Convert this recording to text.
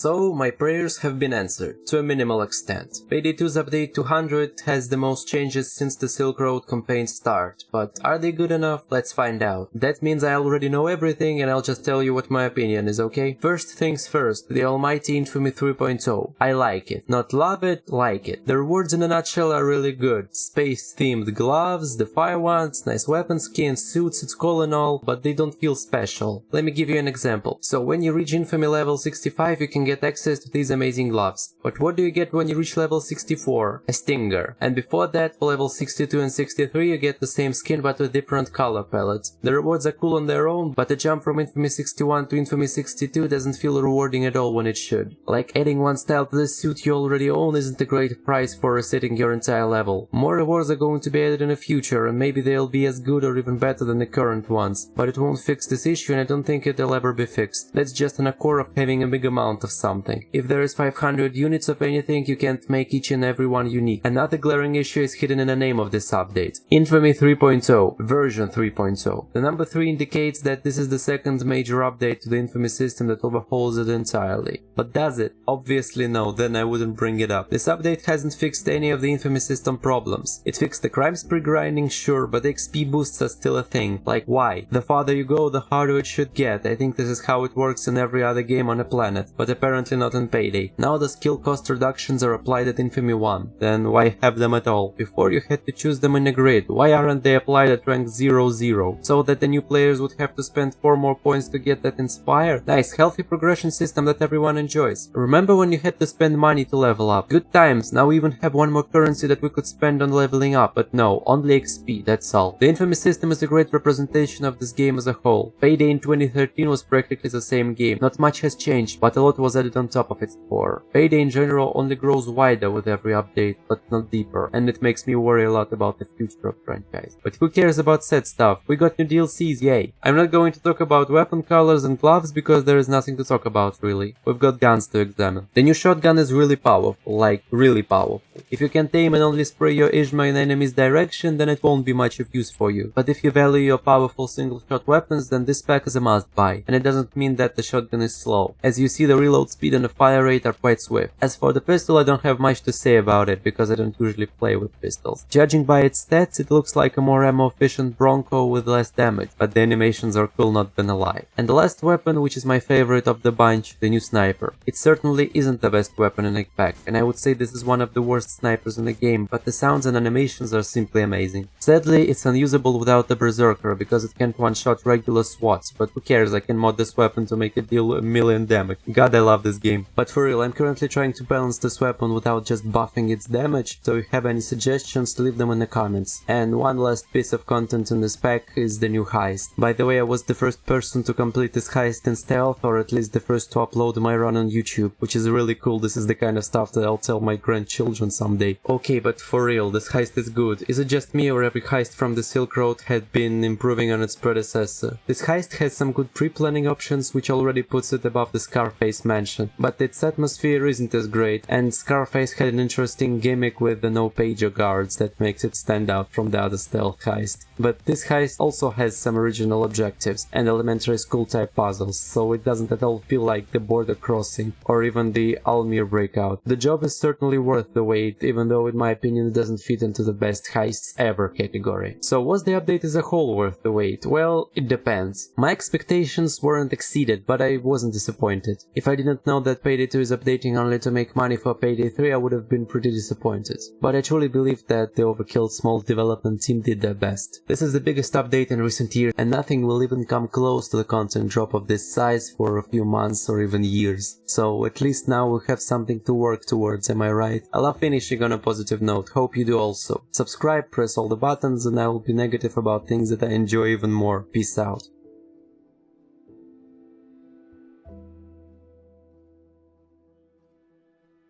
So, my prayers have been answered, to a minimal extent. Payday 2's update 200 has the most changes since the Silk Road campaign start, but are they good enough? Let's find out. That means I already know everything and I'll just tell you what my opinion is, okay? First things first, the almighty Infamy 3.0. I like it. Not love it, like it. The rewards in a nutshell are really good. Space-themed gloves, the fire ones, nice weapon skins, suits, it's cool and all, but they don't feel special. Let me give you an example. So when you reach Infamy level 65, you can get access to these amazing gloves. But what do you get when you reach level 64? A stinger. And before that, for level 62 and 63, you get the same skin but with different color palettes. The rewards are cool on their own, but the jump from Infamy 61 to Infamy 62 doesn't feel rewarding at all when it should. Like adding one style to the suit you already own isn't a great price for resetting your entire level. More rewards are going to be added in the future, and maybe they'll be as good or even better than the current ones. But it won't fix this issue, and I don't think it'll ever be fixed. That's just an core of having a big amount of something. If there is 500 units of anything, you can't make each and every one unique. Another glaring issue is hidden in the name of this update. Infamy 3.0, version 3.0. The number 3 indicates that this is the second major update to the Infamy system that overhauls it entirely. But does it? Obviously no, then I wouldn't bring it up. This update hasn't fixed any of the Infamy system problems. It fixed the crime spree grinding, sure, but XP boosts are still a thing. Like why? The farther you go, the harder it should get. I think this is how it works in every other game on the planet, but apparently not in Payday. Now the skill cost reductions are applied at Infamy 1. Then why have them at all? Before you had to choose them in a grid. Why aren't they applied at rank 0-0? So that the new players would have to spend 4 more points to get that Inspire? Nice, healthy progression system that everyone enjoys. Remember when you had to spend money to level up? Good times, now we even have one more currency that we could spend on leveling up, but no, only XP, that's all. The Infamy system is a great representation of this game as a whole. Payday in 2013 was practically the same game. Not much has changed, but a lot was added on top of its core. Payday in general only grows wider with every update, but not deeper, and it makes me worry a lot about the future of the franchise. But who cares about set stuff? We got new DLCs, yay! I'm not going to talk about weapon colors and gloves because there is nothing to talk about really. We've got guns to examine. The new shotgun is really powerful, like really powerful. If you can't aim and only spray your Ishma in enemy's direction, then it won't be much of use for you. But if you value your powerful single shot weapons, then this pack is a must buy. And it doesn't mean that the shotgun is slow. As you see, the reload speed and the fire rate are quite swift. As for the pistol, I don't have much to say about it because I don't usually play with pistols. Judging by its stats, it looks like a more ammo efficient Bronco with less damage, but the animations are cool not gonna lie. And the last weapon, which is my favorite of the bunch, the new sniper. It certainly isn't the best weapon in a pack, and I would say this is one of the worst snipers in the game, but the sounds and animations are simply amazing. Sadly, it's unusable without the Berserker because it can't one-shot regular SWATs, but who cares, I can mod this weapon to make it deal 1,000,000 damage. God, I love this game. But for real, I'm currently trying to balance this weapon without just buffing its damage, so if you have any suggestions, leave them in the comments. And one last piece of content in this pack is the new heist. By the way, I was the first person to complete this heist in stealth, or at least the first to upload my run on YouTube, which is really cool. This is the kind of stuff that I'll tell my grandchildren someday. Okay, but for real, this heist is good. Is it just me, or every heist from the Silk Road had been improving on its predecessor? This heist has some good pre-planning options, which already puts it above the Scarface mansion, but its atmosphere isn't as great, and Scarface had an interesting gimmick with the no pager guards that makes it stand out from the other stealth heist. But this heist also has some original objectives and elementary school type puzzles, so it doesn't at all feel like the border crossing or even the Almir breakout. The job is certainly worth the wait, even though in my opinion it doesn't fit into the best heists ever category. So was the update as a whole worth the wait? Well, it depends. My expectations weren't exceeded, but I wasn't disappointed. If I didn't know that Payday 2 is updating only to make money for Payday 3, I would have been pretty disappointed. But I truly believe that the overkilled small development team did their best. This is the biggest update in recent years, and nothing will even come close to the content drop of this size for a few months or even years. So at least now we have something to work towards, am I right? I love finishing on a positive note, hope you do also. Subscribe, press all the buttons, and I will be negative about things that I enjoy even more. Peace out.